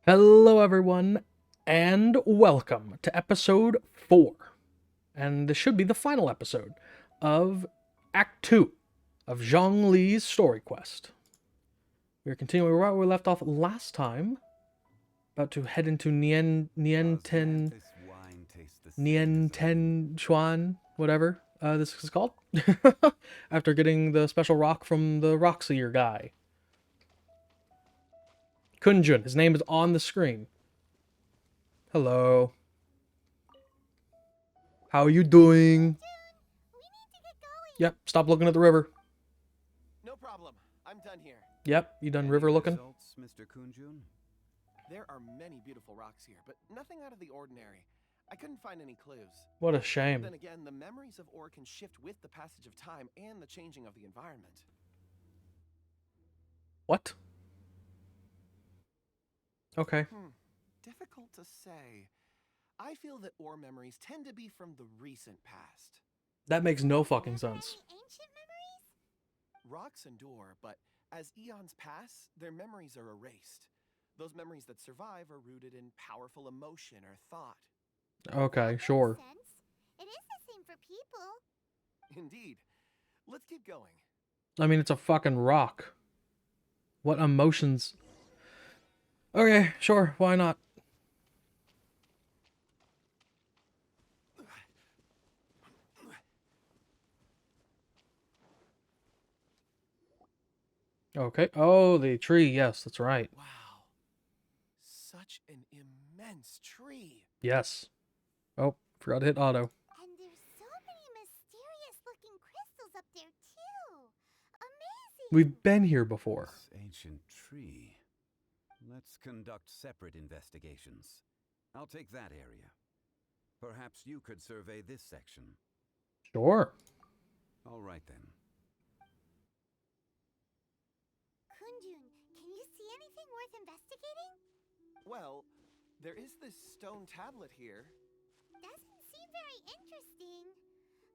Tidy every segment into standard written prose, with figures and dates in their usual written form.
Hello, everyone, and welcome to episode 4. And this should be the final episode of Act 2 of Zhongli's story quest. We're continuing where we left off last time, about to head into Nienten Chuan, whatever this is called, after getting the special rock from the Rockseer guy. Kunjun, his name is on the screen. Hello. How are you doing? Yep, stop looking at the river. No problem. I'm done here. Yep, you done river looking? Results, Mr. Kunjun? There are many beautiful rocks here, but nothing out of the ordinary. I couldn't find any clues. What a shame. Then again, the memories of ore can shift with the passage of time and the changing of the environment. What? Okay. Difficult to say. I feel that ore memories tend to be from the recent past. That makes no fucking sense. Ancient memories? Rocks endure, but as eons pass, their memories are erased. Those memories that survive are rooted in powerful emotion or thought. Okay, sure. Makes sense. It is the same for people. Indeed. Let's keep going. I mean, it's a fucking rock. What emotions? Okay, sure, why not? Okay. Oh, the tree. Yes, that's right. Wow. Such an immense tree. Yes. Oh, forgot to hit auto. And there's so many mysterious looking crystals up there too. Amazing. We've been here before. This ancient tree. Let's conduct separate investigations. I'll take that area. Perhaps you could survey this section. Sure. All right then. Kunjun, can you see anything worth investigating? Well, there is this stone tablet here. Doesn't seem very interesting.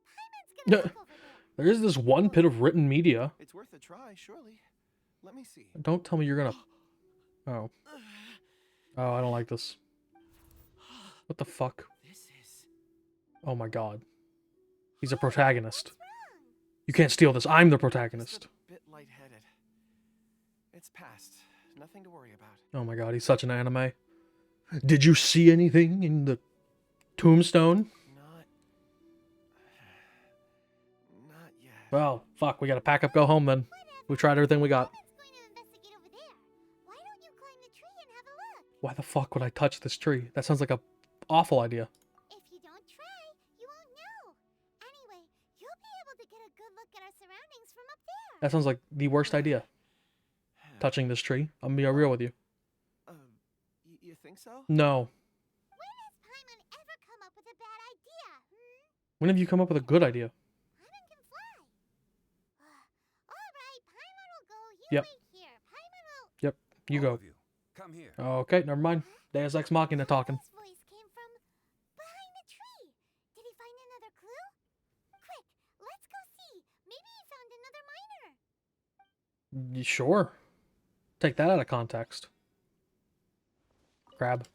Paimon's gonna look over there. There is this one bit of written media. It's worth a try, surely. Let me see. Don't tell me you're gonna... Oh. Oh, I don't like this. What the fuck? This is... Oh my god. He's a protagonist. What's wrong? You can't steal this. I'm the Just protagonist. a bit lightheaded. It's past. Nothing to worry about. Oh my god, he's such an anime. Did you see anything in the tombstone? Not yet. Well, fuck, we gotta pack up, go home then. We tried everything we got. Paimon's going to investigate over there. Why don't you climb the tree and have a look? Why the fuck would I touch this tree? That sounds like a awful idea. If you don't try, you won't know. Anyway, you'll be able to get a good look at our surroundings from up there. That sounds like the worst idea. Touching this tree. I'm gonna be real with you. You think so? No. When has Paimon ever come up with a bad idea? When have you come up with a good idea? Paimon can fly. All right, Paimon will go. You Yep. wait here. Paimon will. Yep, you All go. of you, come here. Okay, never mind. Deus Ex Machina talking. His voice came from behind the tree. Did he find another clue? Quick, let's go see. Maybe he found another miner. Sure. Take that out of context. Crab.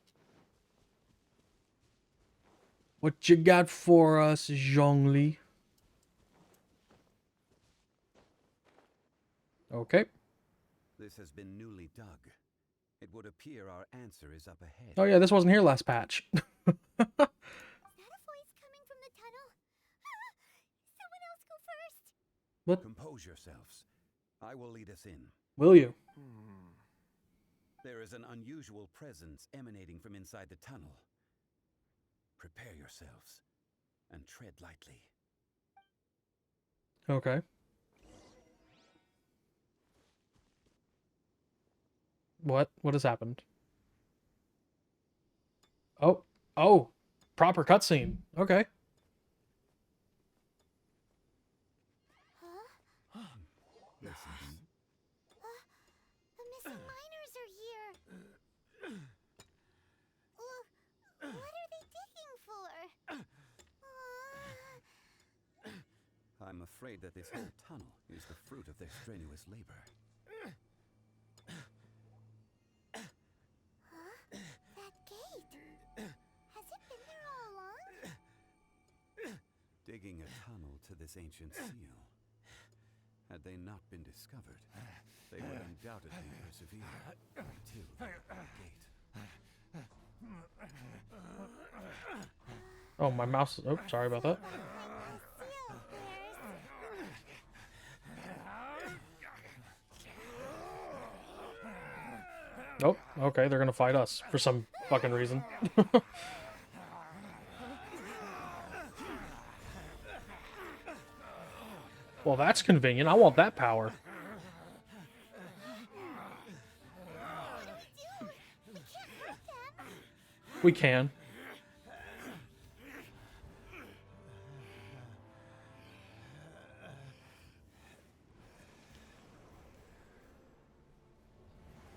What you got for us, Zhongli? Okay. This has been newly dug. It would appear our answer is up ahead. Oh yeah, this wasn't here last patch. Is that a voice coming from the tunnel? Someone else go first. What? Compose yourselves. I will lead us in. Will you? There is an unusual presence emanating from inside the tunnel. Prepare yourselves and tread lightly. Okay. What? What has happened? Oh. Oh. Proper cutscene. Okay. Huh? Listen. The missing miners are here. What are they digging for? I'm afraid that this whole tunnel is the fruit of their strenuous labor. this ancient seal. Had they not been discovered, they would undoubtedly persevere until the gate. Oh, my mouse. Oh, sorry about that. Oh, okay, they're gonna fight us for some fucking reason. Well, that's convenient. I want that power. We can.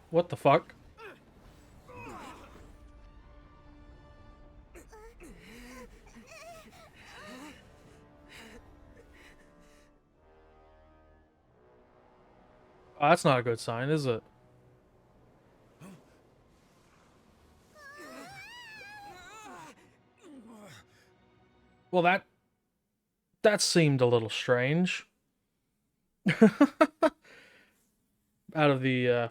What the fuck? Oh, that's not a good sign, is it? Well, that seemed a little strange. Out of the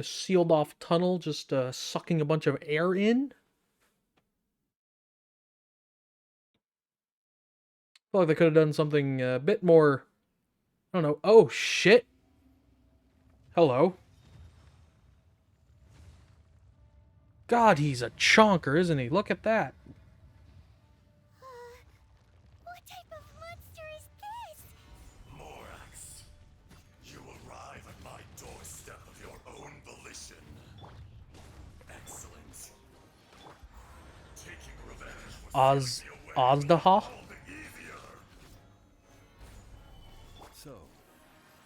sealed off tunnel, just sucking a bunch of air in. I feel like they could have done something a bit more. I don't know. Oh shit! Hello. God, he's a chonker, isn't he? Look at that. What type of monster is this? Morax, you arrive at my doorstep of your own volition. Excellent. Taking revenge was Ozdaha? all the easier. So,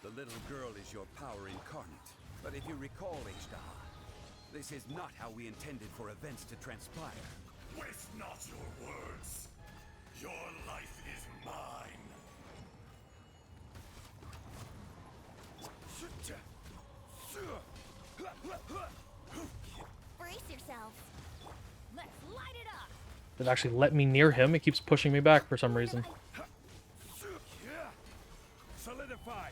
the little girl is your power incarnate. But if you recall, Ejdaha, this is not how we intended for events to transpire. Waste not your words. Your life is mine. Brace yourselves. Let's light it up. It actually let me near him. It keeps pushing me back for some reason. Solidify.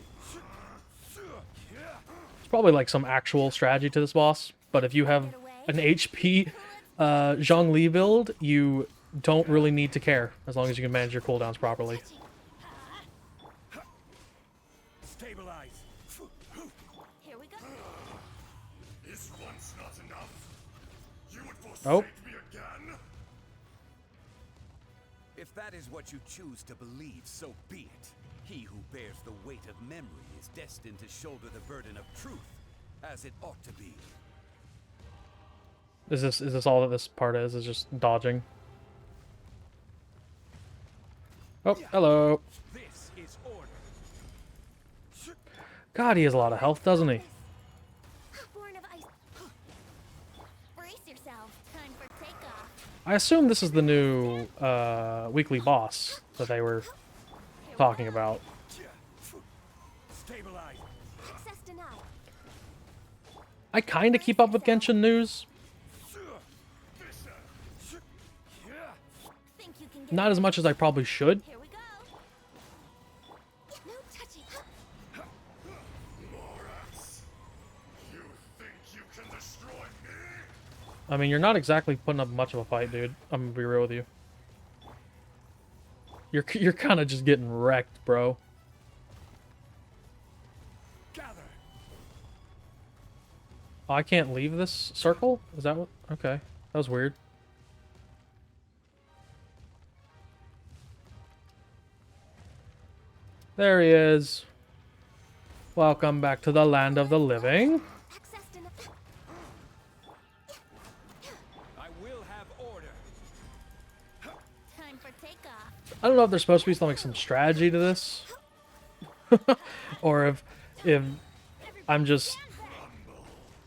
It's probably like some actual strategy to this boss, but if you have an HP Zhongli build, you don't really need to care, as long as you can manage your cooldowns properly. Stabilize. Here we go. Is once not enough? You would forsake Oh. me again? If that is what you choose to believe, so be it. He who bears the weight of memory is destined to shoulder the burden of truth, as it ought to be. Is this all that this part is? Is just dodging? Oh, hello. This is order. God, he has a lot of health, doesn't he? Born of ice. Brace yourselves. Time for takeoff. I assume this is the new weekly boss that they were talking about. Stabilize. Access denied. I kind of keep up with Genshin news. Think you can get Not as much as I probably should. Here we go. No touching. Morax, you think you can destroy me? I mean, you're not exactly putting up much of a fight, dude. I'm gonna be real with you. You're kind of just getting wrecked, bro. Gather. Oh, I can't leave this circle? Is that what? Okay. That was weird. There he is. Welcome back to the land of the living. Access denied. I will have order. Time for takeoff. I don't know if there's supposed to be some strategy to this. Or if I'm just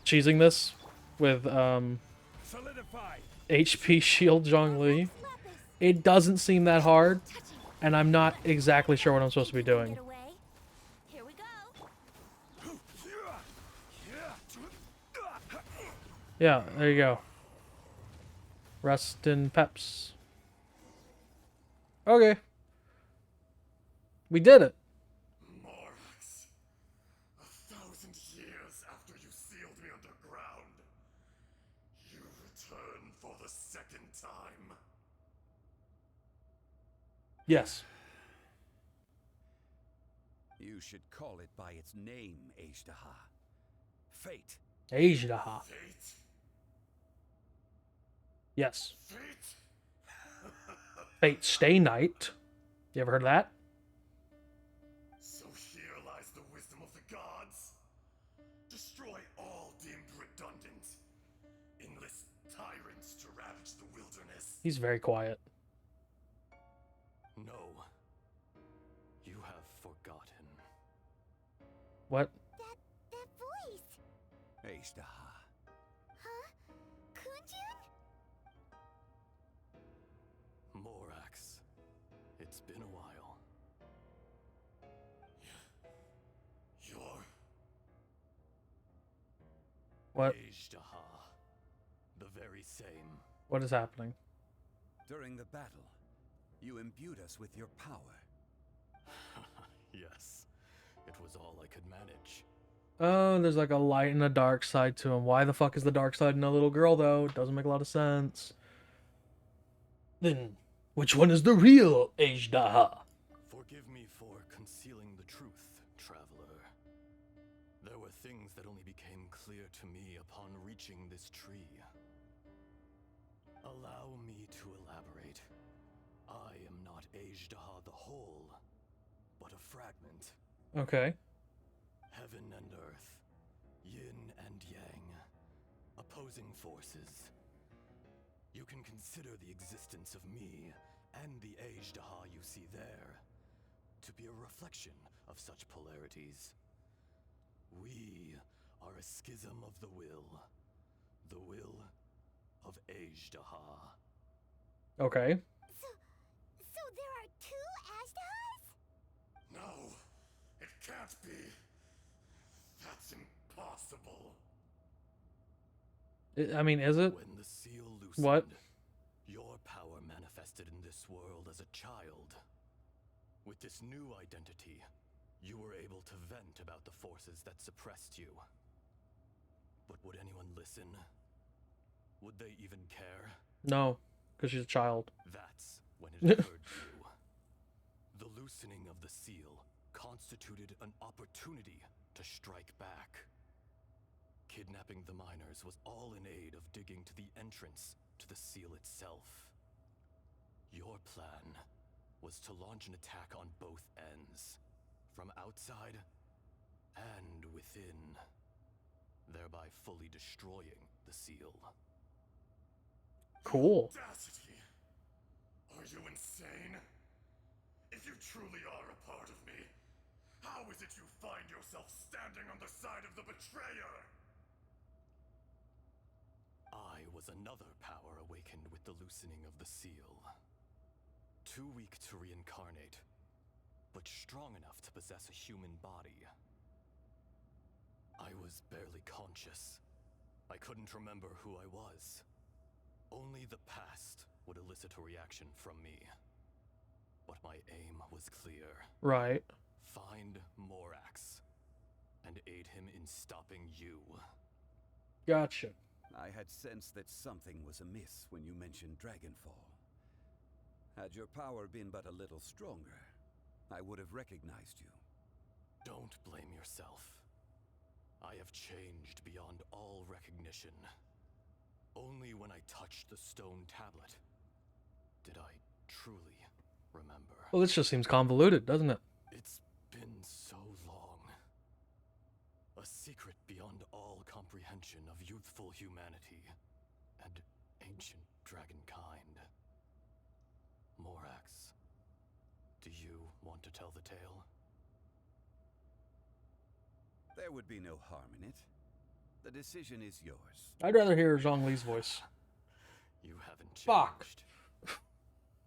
cheesing this with Solidify. HP shield Zhongli. It doesn't seem that hard, and I'm not exactly sure what I'm supposed to be doing. Get away. Here we go. Yeah, there you go. Rest in peps. Okay. We did it. Morax, 1,000 years after you sealed me underground, you return for the second time. Yes. You should call it by its name, Ejdaha. Fate. Ejdaha. Fate? Yes. Fate? Fate stay night. You ever heard of that? So here lies the wisdom of the gods. Destroy all deemed redundant. Enlist tyrants to ravage the wilderness. He's very quiet. No. You have forgotten. What? That voice. Ejdaha. Huh? Kunjun? Morax. It's been a while. You're... What? Ejdaha. The very same. What is happening? During the battle, you imbued us with your power. Yes. It was all I could manage. Oh, there's like a light and a dark side to him. Why the fuck is the dark side in a little girl, though? It doesn't make a lot of sense. Then, which one is the real Ejdaha? Forgive me for concealing the truth, traveler. There were things that only became clear to me upon reaching this tree. Allow me to elaborate. I am not Ejdaha the whole, but a fragment. Okay. Heaven and earth, yin and yang, opposing forces. You can consider the existence of me and the Ejdaha you see there to be a reflection of such polarities. We are a schism of the will of Ejdaha. Okay. So there are two Ashdahas? No, it can't be. That's impossible. I mean, is it? When the seal loosened, What? your power manifested in this world as a child. With this new identity, you were able to vent about the forces that suppressed you. But would anyone listen? Would they even care? No, because she's a child. That's when it occurred to you. The loosening of the seal constituted an opportunity to strike back. Kidnapping the miners was all in aid of digging to the entrance to the seal itself. Your plan was to launch an attack on both ends, from outside and within, thereby fully destroying the seal. Cool. Audacity! Are you insane? If you truly are a part of me, how is it you find yourself standing on the side of the betrayer? I was another power awakened with the loosening of the seal. Too weak to reincarnate, but strong enough to possess a human body. I was barely conscious. I couldn't remember who I was. Only the past would elicit a reaction from me. But my aim was clear. Right. Find Morax and aid him in stopping you. Gotcha. I had sensed that something was amiss when you mentioned Dragonfall. Had your power been but a little stronger, I would have recognized you. Don't blame yourself. I have changed beyond all recognition. Only when I touched the stone tablet did I truly remember. Well, this just seems convoluted, doesn't it? It's been so long. A secret beyond all comprehension of youthful humanity and ancient dragonkind. Morax, do you want to tell the tale? There would be no harm in it. The decision is yours. I'd rather hear Zhongli's voice. You haven't changed. Fuck.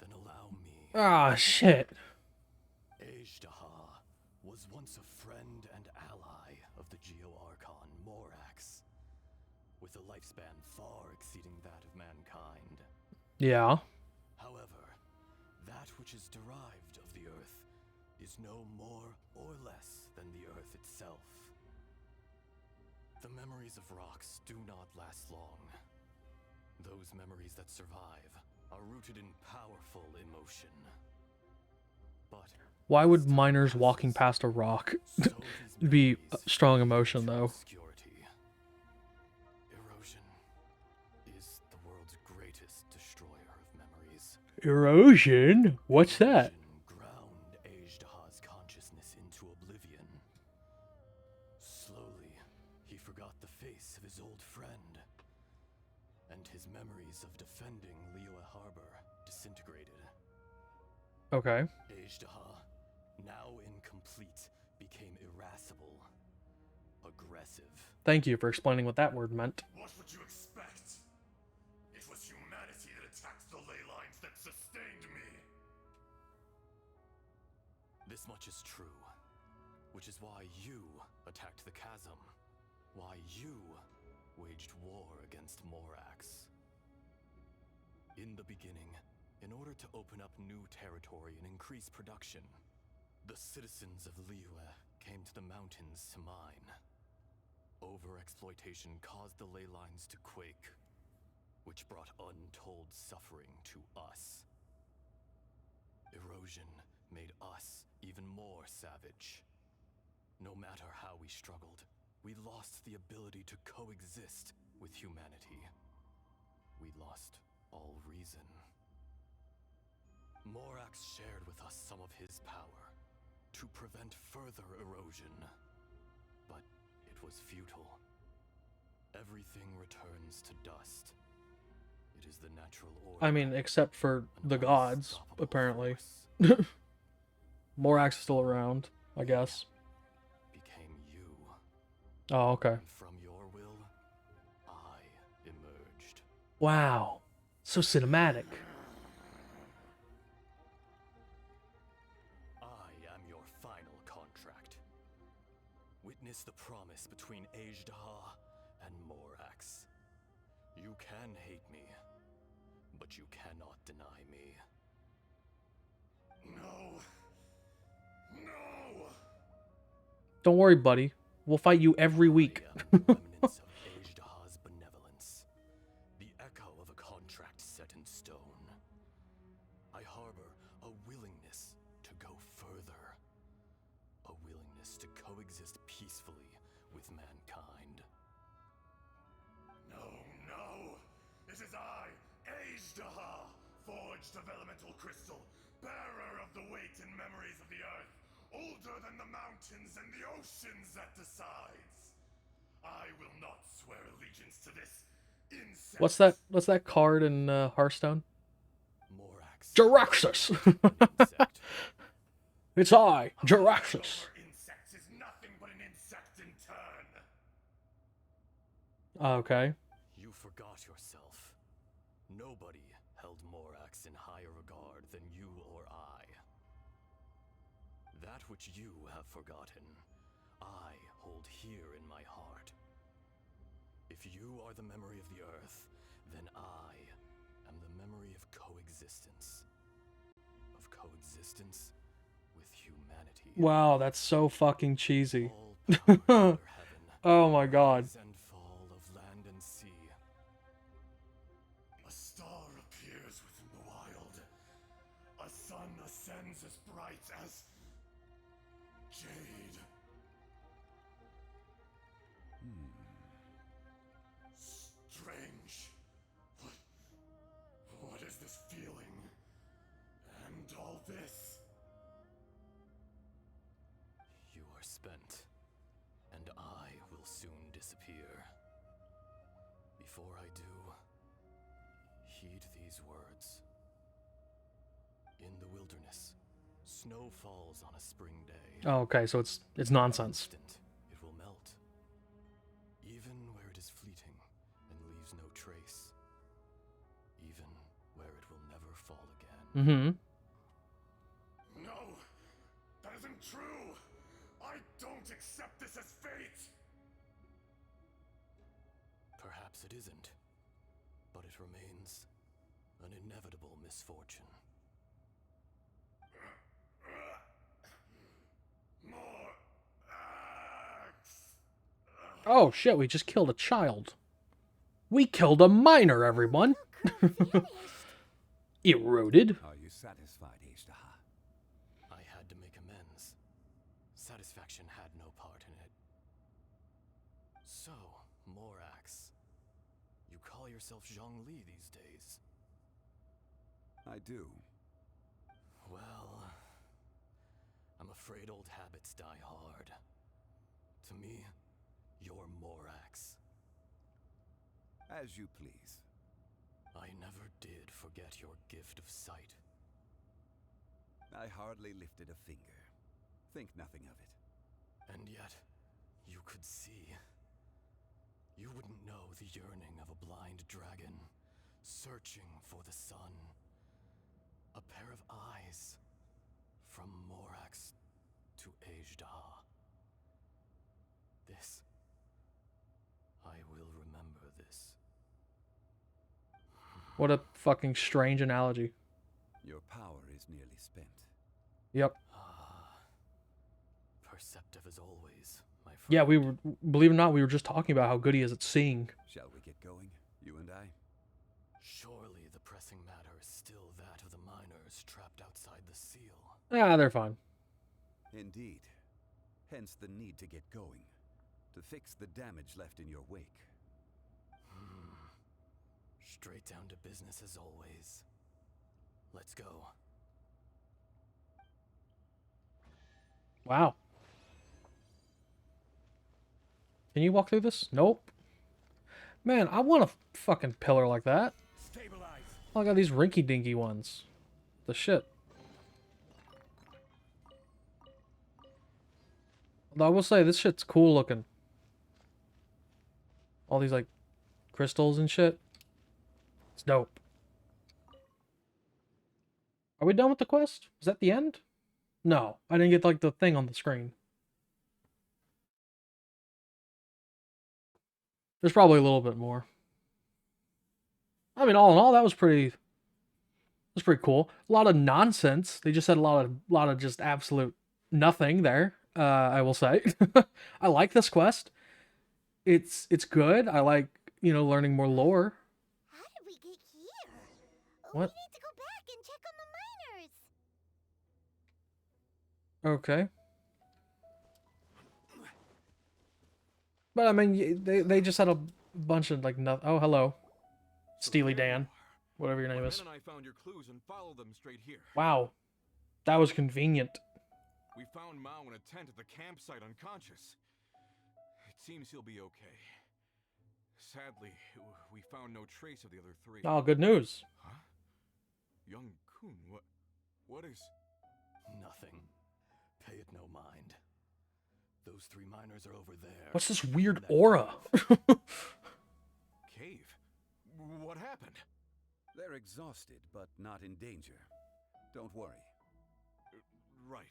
Then allow me. Ah, shit. Ejdaha was once a friend and ally of the Geo-Archon Morax, with a lifespan far exceeding that of mankind. Yeah. However, that which is derived of the earth is no more or less than the Earth itself. The memories of rocks do not last long. Those memories that survive are rooted in powerful emotion. But Why would miners walking past a rock so these be memories a strong fade emotion, into though? obscurity. Erosion is the world's greatest destroyer of memories. Erosion? What's that? Erosion ground Ajdaha's consciousness into oblivion. Slowly, he forgot the face of his old friend, and his memories of defending Liyue Harbor disintegrated. Okay. Ajdaha, now incomplete, became irascible, aggressive. Thank you for explaining what that word meant. What would you expect? It was humanity that attacked the ley lines that sustained me. This much is true, which is why you attacked the chasm, why you waged war against Morax. In the beginning, in order to open up new territory and increase production, the citizens of Liyue came to the mountains to mine. Overexploitation caused the ley lines to quake, which brought untold suffering to us. Erosion made us even more savage. No matter how we struggled, we lost the ability to coexist with humanity. We lost all reason. Morax shared with us some of his power to prevent further erosion, but it was futile. Everything returns to dust. It is the natural order. I mean, except for an the gods, unstoppable apparently. force. Morax is still around, I guess. Became you. Oh, okay. And from your will, I emerged. Wow. So cinematic. I am your final contract. Witness the promise between Ajdaha and Morax. You can hate me, but you cannot deny me. No. No! Don't worry, buddy. We'll fight you every week. I am the remnants of Ajdaha's benevolence, the echo of a contract set in stone. I harbor a willingness to go further, a willingness to coexist peacefully with mankind. No, no! It is I, Ajdaha, forged of elemental crystal, bearer of the weight and memories of the earth, older than the mountains and the oceans that decides. I will not swear allegiance to this insect. What's that card in Hearthstone? Morax. Jaraxxus! Insect. It's I, Jaraxxus. Insects is nothing but an insect in turn. Okay. You forgot yourself. Nobody held Morax in higher regard than you or I. That which you have forgotten, I hold here in my heart. If you are the memory of the Earth, then I am the memory of coexistence. Of coexistence with humanity. Wow, that's so fucking cheesy. All power under heaven. Oh my god. Rise and fall of land and sea. A star appears within the wild. A sun ascends as bright as jade. Strange. What is this feeling? And all this? You are spent, and I will soon disappear. Before I do, heed these words. In the wilderness, snow falls on a spring day. Oh, okay, so it's nonsense. Instant, it will melt. Even where it is fleeting and leaves no trace. Even where it will never fall again. Mm-hmm. No! That isn't true! I don't accept this as fate! Perhaps it isn't, but it remains an inevitable misfortune. Oh shit, we just killed a child. We killed a minor, everyone. Eroded. Are you satisfied, Ishtaha? I had to make amends. Satisfaction had no part in it. So, Morax, you call yourself Zhongli these days? I do. Well, I'm afraid old habits die hard. To me, you're Morax. As you please. I never did forget your gift of sight. I hardly lifted a finger. Think nothing of it. And yet, you could see. You wouldn't know the yearning of a blind dragon, searching for the sun. A pair of eyes, from Morax to Ajdaha. This, I will remember this. What a fucking strange analogy. Your power is nearly spent. Yep. Perceptive as always, my friend. Yeah, we were, believe it or not, we were just talking about how good he is at seeing. Shall we get going, you and I? Surely the pressing matter is still that of the miners trapped outside the seal. Ah, they're fine. Indeed. Hence the need to get going. To fix the damage left in your wake. Straight down to business as always. Let's go. Wow. Can you walk through this? Nope. Man, I want a fucking pillar like that. Stabilize! Oh, I got these rinky-dinky ones. The shit. Although I will say, this shit's cool looking. All these, like, crystals and shit. It's dope. Are we done with the quest? Is that the end? No, I didn't get, like, the thing on the screen. There's probably a little bit more. I mean, all in all, that was pretty cool. A lot of nonsense. They just said a lot of just absolute nothing there. I will say. I like this quest. It's good. I like, learning more lore. How did we get here? What? We need to go back and check on the miners. Okay. But I mean, they just had a bunch of like nothing. Oh, hello, Steely Dan, whatever your name is. And I found your clues and followed them straight here. Wow, that was convenient. We found Mao in a tent at the campsite unconscious. It seems he'll be okay. Sadly, we found no trace of the other three. Oh, good news. Huh? Young Kun, what is... Nothing. Pay it no mind. Those three miners are over there. What's this weird That aura? Cave? What happened? They're exhausted, but not in danger. Don't worry. Right.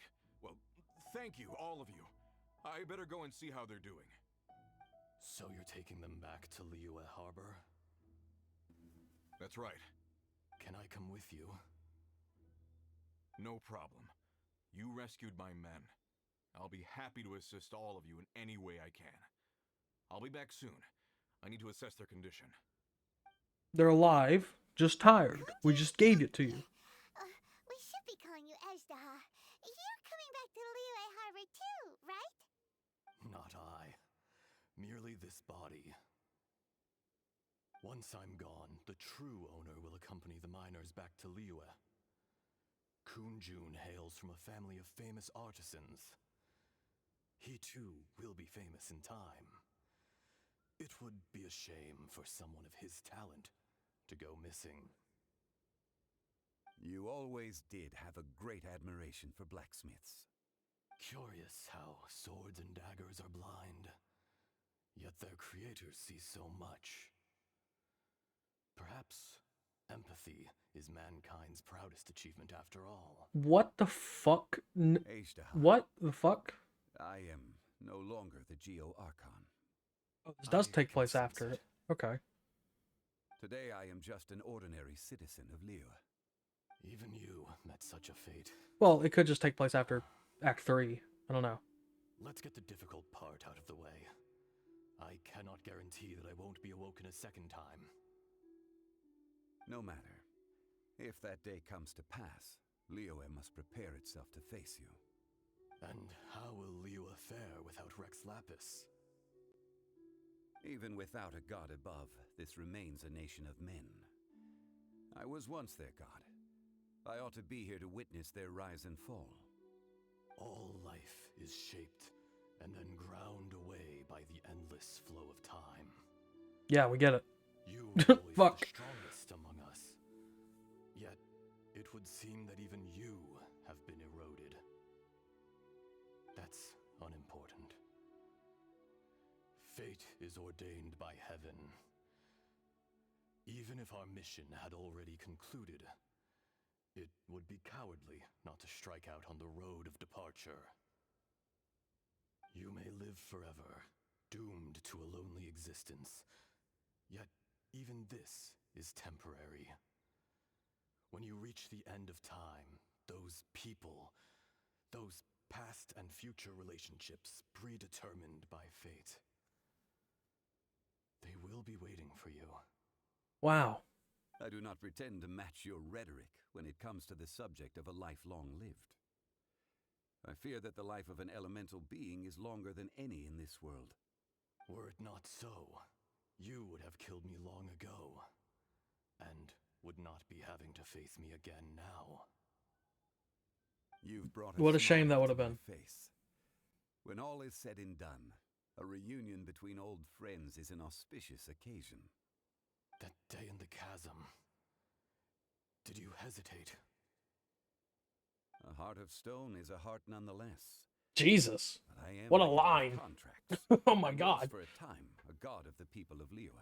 Well, thank you, all of you. I better go and see how they're doing. So you're taking them back to Liyue Harbor? That's right. Can I come with you? No problem. You rescued my men. I'll be happy to assist all of you in any way I can. I'll be back soon. I need to assess their condition. They're alive, just tired. We just gave it to you. We should be calling you Ajdaha. You're coming back to Liyue Harbor too, right? Not I. Merely this body. Once I'm gone, the true owner will accompany the miners back to Liyue. Kunjun hails from a family of famous artisans. He too will be famous in time. It would be a shame for someone of his talent to go missing. You always did have a great admiration for blacksmiths. Curious how swords and daggers are blind, yet their creators see so much. Perhaps empathy is mankind's proudest achievement after all. What the fuck? Ajdaha, What the fuck? I am no longer the Geo Archon. Oh, this does I take can place sense after it. it. Okay. Today I am just an ordinary citizen of Liyue. Even you met such a fate. Well, it could just take place after Act 3. I don't know. Let's get the difficult part out of the way. I cannot guarantee that I won't be awoken a second time. No matter. If that day comes to pass, Liyue must prepare itself to face you. And how will Liyue fare without Rex Lapis? Even without a god above, this remains a nation of men. I was once their god. I ought to be here to witness their rise and fall. All life is shaped and then ground away by the endless flow of time. Yeah, we get it. You are always Fuck. the strongest among us. Yet, it would seem that even you have been eroded. That's unimportant. Fate is ordained by heaven. Even if our mission had already concluded, it would be cowardly not to strike out on the road of departure. You may live forever, doomed to a lonely existence. Yet, even this is temporary. When you reach the end of time, those people, those past and future relationships predetermined by fate, they will be waiting for you. Wow. I do not pretend to match your rhetoric when it comes to the subject of a life long lived. I fear that the life of an elemental being is longer than any in this world. Were it not so, you would have killed me long ago, and would not be having to face me again now. You've brought What a shame that smile would have to my been. face. When all is said and done, a reunion between old friends is an auspicious occasion. That day in the chasm, did you hesitate? A heart of stone is a heart nonetheless. Jesus. But I am What a a god of line. contracts. Oh my and god. was for a time, a god of the people of Liyue.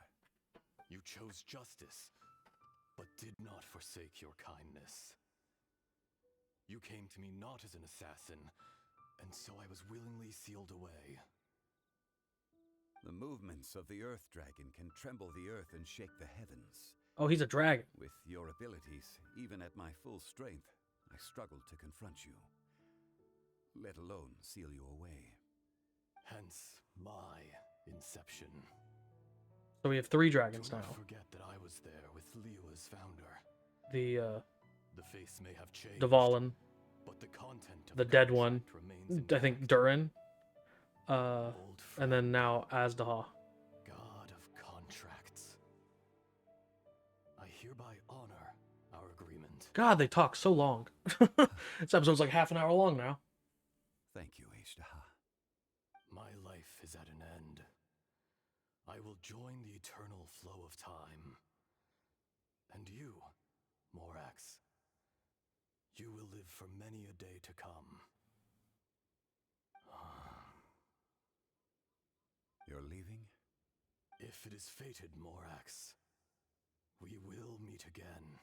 You chose justice, but did not forsake your kindness. You came to me not as an assassin, and so I was willingly sealed away. The movements of the Earth Dragon can tremble the earth and shake the heavens. Oh, he's a dragon. With your abilities, even at my full strength, I struggled to confront you, let alone seal you away. Hence my inception. So we have 3 dragons Do now. not forget that I was there with Liyue's founder. The The face may have changed, Dvalin, but the content of the dead one, contract remains I think intact. Durin, Old and then now Azdaha. God of contracts. I hereby honor our agreement. God, they talk so long. This episode's like half an hour long now. Thank you, Ashtaha. My life is at an end. I will join the eternal flow of time. And you, Morax, you will live for many a day to come. You're leaving? If it is fated, Morax, we will meet again.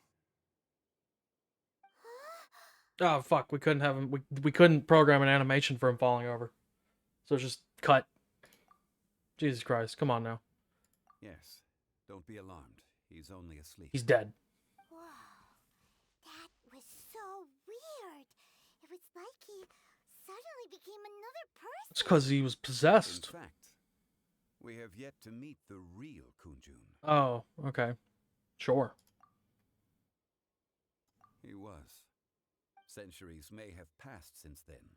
Oh fuck, we couldn't have him. We couldn't program an animation for him falling over, so it's just cut. Jesus Christ, come on now. Yes. Don't be alarmed. He's only asleep. He's dead. Whoa. That was so weird. It was like he suddenly became another person. It's because he was In possessed. fact, we have yet to meet the real Kunjun. Oh, okay, sure. He was. Centuries may have passed since then,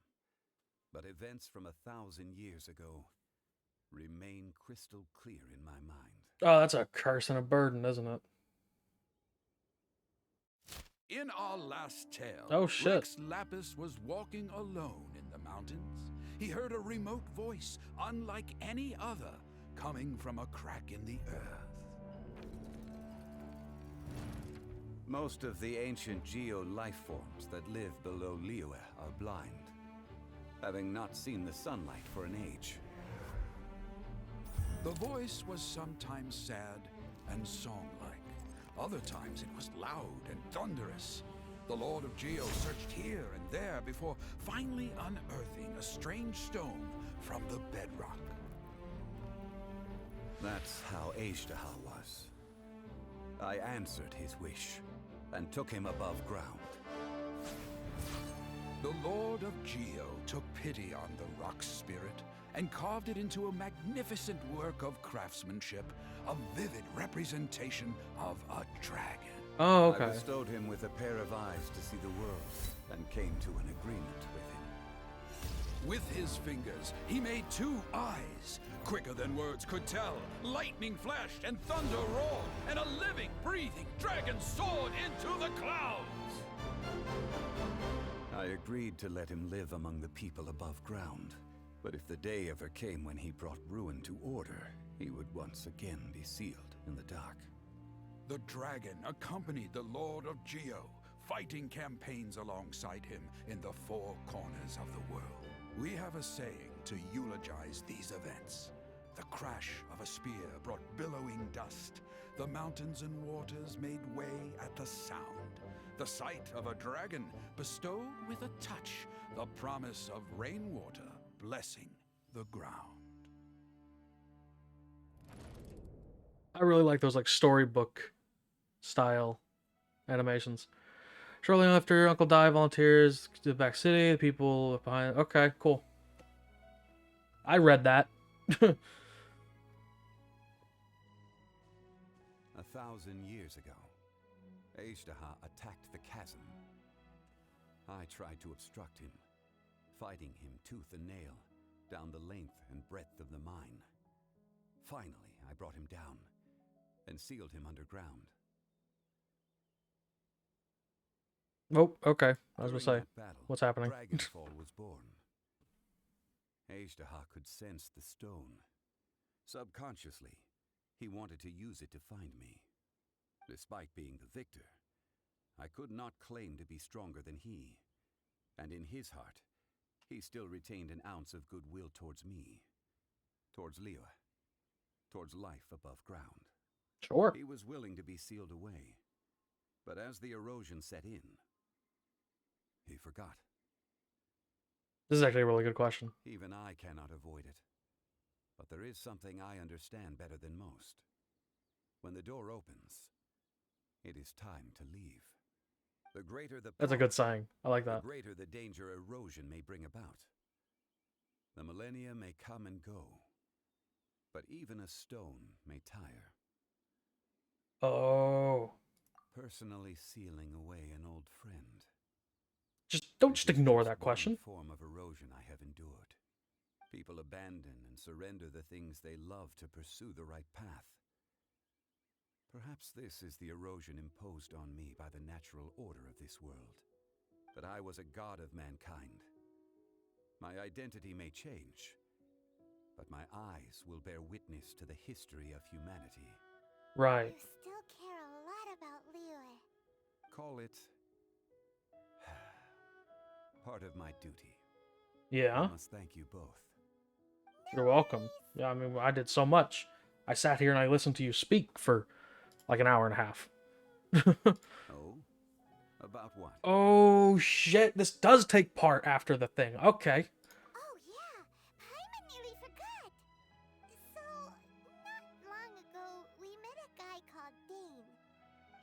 but events from 1,000 years ago remain crystal clear in my mind. Oh, that's a curse and a burden, isn't it? In our last tale, Oh, shit. Rex Lapis was walking alone in the mountains. He heard a remote voice, unlike any other, coming from a crack in the earth. Most of the ancient geo-life forms that live below Liyue are blind, having not seen the sunlight for an age. The voice was sometimes sad and song-like. Other times it was loud and thunderous. The Lord of Geo searched here and there before finally unearthing a strange stone from the bedrock. That's how Ashtaha was. I answered his wish and took him above ground. The Lord of Geo took pity on the rock spirit and carved it into a magnificent work of craftsmanship, a vivid representation of a dragon. Oh, I okay. bestowed him with a pair of eyes to see the world, and came to an agreement with him. With his fingers, he made 2 eyes, quicker than words could tell. Lightning flashed and thunder roared, and a living, breathing dragon soared into the clouds. I agreed to let him live among the people above ground, but if the day ever came when he brought ruin to order, he would once again be sealed in the dark. The dragon accompanied the Lord of Geo, fighting campaigns alongside him in the 4 corners of the world. We have a saying to eulogize these events. The crash of a spear brought billowing dust. The mountains and waters made way at the sound. The sight of a dragon bestowed with a touch the promise of rainwater blessing the ground. I really like those like storybook style animations. Shortly after Uncle Di volunteers to the back city, the people behind. Okay, cool. I read that. 1,000 years ago, Azhdaha attacked the chasm. I tried to obstruct him, fighting him tooth and nail down the length and breadth of the mine. Finally, I brought him down and sealed him underground. Oh, okay. I was During gonna say, that battle, what's happening? Dragonfall was born. Azhdaha could sense the stone. Subconsciously, he wanted to use it to find me. Despite being the victor, I could not claim to be stronger than he, and in his heart, he still retained an ounce of goodwill towards me, towards Liyue, towards life above ground. Sure. He was willing to be sealed away, but as the erosion set in, he forgot. This is actually a really good question. Even I cannot avoid it. But there is something I understand better than most. When the door opens, it is time to leave. The greater the That's a power, good saying. I like that. the greater the danger erosion may bring about. The millennia may come and go, but even a stone may tire. Oh. Personally sealing away an old friend. Don't This just is ignore just that question. one form of erosion I have endured. People abandon and surrender the things they love to pursue the right path. Perhaps this is the erosion imposed on me by the natural order of this world. That I was a god of mankind. My identity may change, but my eyes will bear witness to the history of humanity. Right. You still care a lot about Liyue. Call it part of my duty. Yeah. I must thank you both. You're welcome. Yeah, I mean, I did so much. I sat here and I listened to you speak for like an hour and a half. Oh? About what? Oh, shit. This does take part after the thing. Okay. Oh yeah, Paimon nearly forgot. So, not long ago, we met a guy called Dane.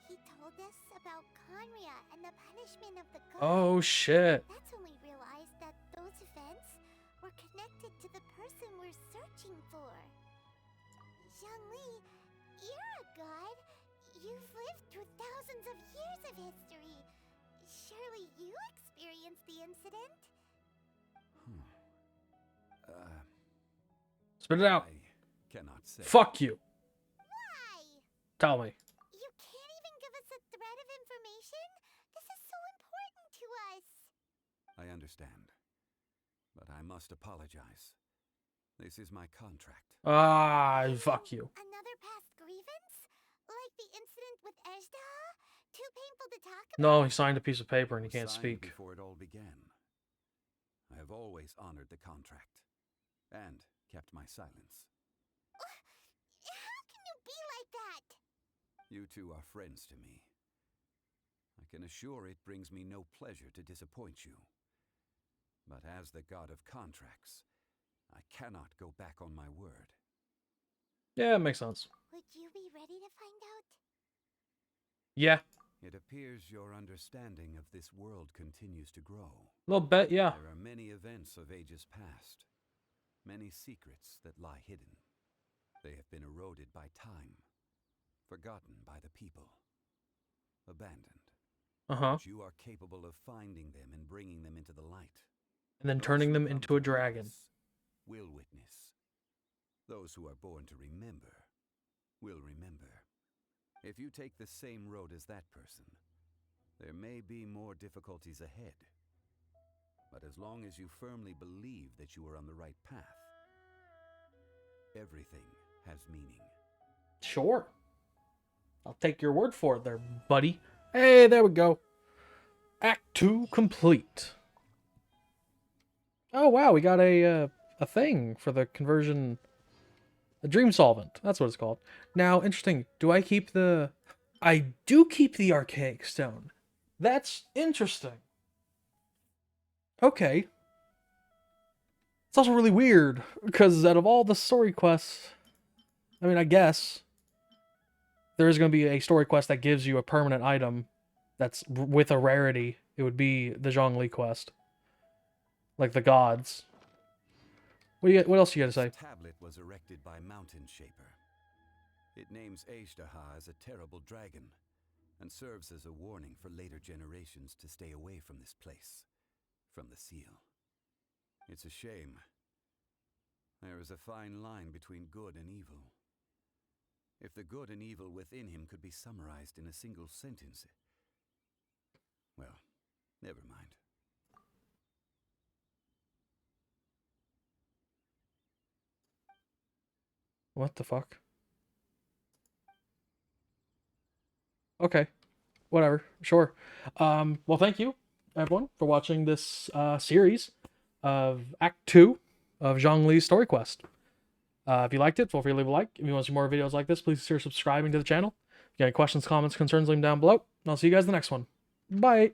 He told us about Conria and the punishment of the gods. Oh, shit. That's when we realized that those events were connected to the person we're searching for. Zhongli, you're a god. You've lived through thousands of years of history. Surely you experienced the incident? Spit it out. I cannot say. Fuck you. Why? Tell me. You can't even give us a thread of information? This is so important to us. I understand. But I must apologize. This is my contract. Ah, fuck you. Another past grievance? Like the incident with Azhdaha? Too painful to talk about? No, he signed a piece of paper and he Was can't signed speak. Before it all began. I have always honored the contract. And kept my silence. How can you be like that? You two are friends to me. I can assure it brings me no pleasure to disappoint you. But as the god of contracts, I cannot go back on my word. Yeah, it makes sense. Would you be ready to find out? Yeah. It appears your understanding of this world continues to grow. A little bit, yeah. There are many events of ages past. many secrets that lie hidden. They have been eroded by time, forgotten by the people, abandoned. Uh-huh. But you are capable of finding them and bringing them into the light. And then Those turning who them come into a to dragon. witness will witness. Those who are born to remember will remember. If you take the same road as that person, there may be more difficulties ahead. But as long as you firmly believe that you are on the right path, everything has meaning. Sure. I'll take your word for it there, buddy. Hey, there we go. Act 2 complete. Oh, wow, we got a thing for the conversion... The Dream Solvent. That's what it's called. Now, interesting. Do I keep the... I do keep the Archaic Stone. That's interesting. Okay. It's also really weird, because out of all the story quests... I mean, I guess... There is going to be a story quest that gives you a permanent item that's with a rarity. It would be the Zhongli quest. Like the gods. What else you got to say? This tablet was erected by Mountain Shaper. It names Ashtaha as a terrible dragon, and serves as a warning for later generations to stay away from this place, from the seal. It's a shame. There is a fine line between good and evil. If the good and evil within him could be summarized in a single sentence... Well, never mind. What the fuck? Okay. Whatever. Sure. Well, thank you, everyone, for watching this series of Act 2 of Zhongli's Story Quest. If you liked it, feel free to leave a like. If you want to see more videos like this, please consider subscribing to the channel. If you have any questions, comments, concerns, leave them down below. And I'll see you guys in the next one. Bye!